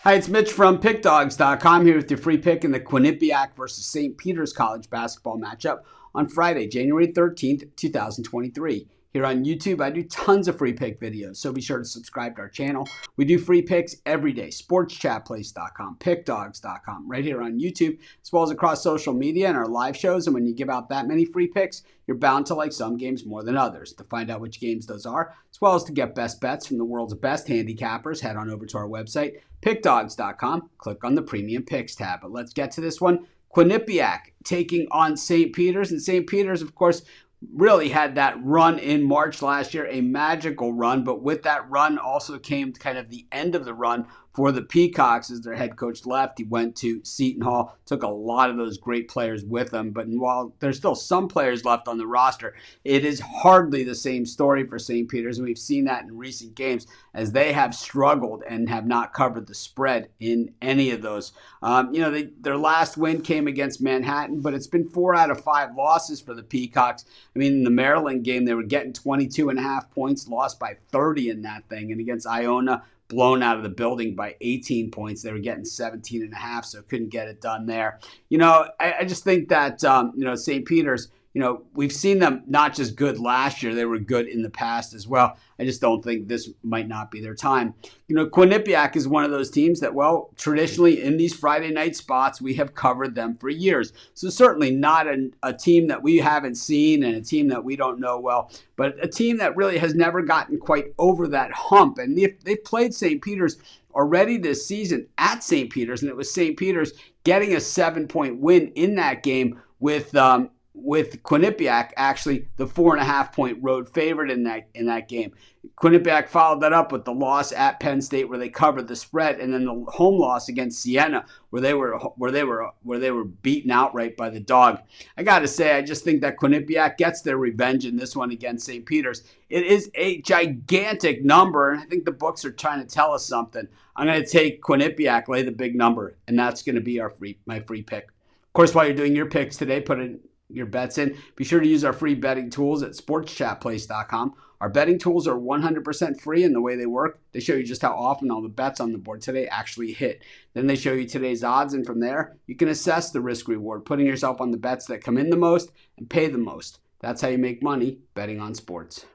Hi, it's Mitch from Pickdawgz.com here with your free pick in the Quinnipiac versus St. Peter's College basketball matchup on Friday, January 13th, 2023. Here on YouTube, I do tons of free pick videos, so be sure to subscribe to our channel. We do free picks every day. Sportschatplace.com, Pickdawgz.com, right here on YouTube, as well as across social media and our live shows. And when you give out that many free picks, you're bound to like some games more than others. To find out which games those are, as well as to get best bets from the world's best handicappers, head on over to our website, Pickdawgz.com. Click on the Premium Picks tab. But let's get to this one. Quinnipiac taking on St. Peter's. And St. Peter's, of course, really had that run in March last year, a magical run. But with that run also came kind of the end of the run for the Peacocks as their head coach left. He went to Seton Hall, took a lot of those great players with him. But while there's still some players left on the roster, it is hardly the same story for St. Peter's. And we've seen that in recent games as they have struggled and have not covered the spread in any of those. Their last win came against Manhattan, but it's been 4 out of 5 losses for the Peacocks. I mean, in the Maryland game, they were getting 22.5 points, lost by 30 in that thing. And against Iona, blown out of the building by 18 points. They were getting 17.5, so couldn't get it done there. I just think that, St. Peter's, we've seen them not just good last year, they were good in the past as well. I just don't think this might not be their time. Quinnipiac is one of those teams that, well, traditionally in these Friday night spots, we have covered them for years. So certainly not a team that we haven't seen and a team that we don't know well, but a team that really has never gotten quite over that hump. And they played St. Peter's already this season at St. Peter's, and it was St. Peter's getting a 7-point win in that game with Quinnipiac actually the 4.5-point road favorite in that game. Quinnipiac followed that up with the loss at Penn State where they covered the spread, and then the home loss against Siena where they were beaten outright by the Dog. I got to say, I just think that Quinnipiac gets their revenge in this one against St. Peter's. It is a gigantic number, and I think the books are trying to tell us something. I'm going to take Quinnipiac, lay the big number, and that's going to be my free pick. Of course, while you're doing your picks today, put in your bets in. Be sure to use our free betting tools at sportschatplace.com. Our betting tools are 100% free in the way they work. They show you just how often all the bets on the board today actually hit. Then they show you today's odds, and from there, you can assess the risk reward, putting yourself on the bets that come in the most and pay the most. That's how you make money betting on sports.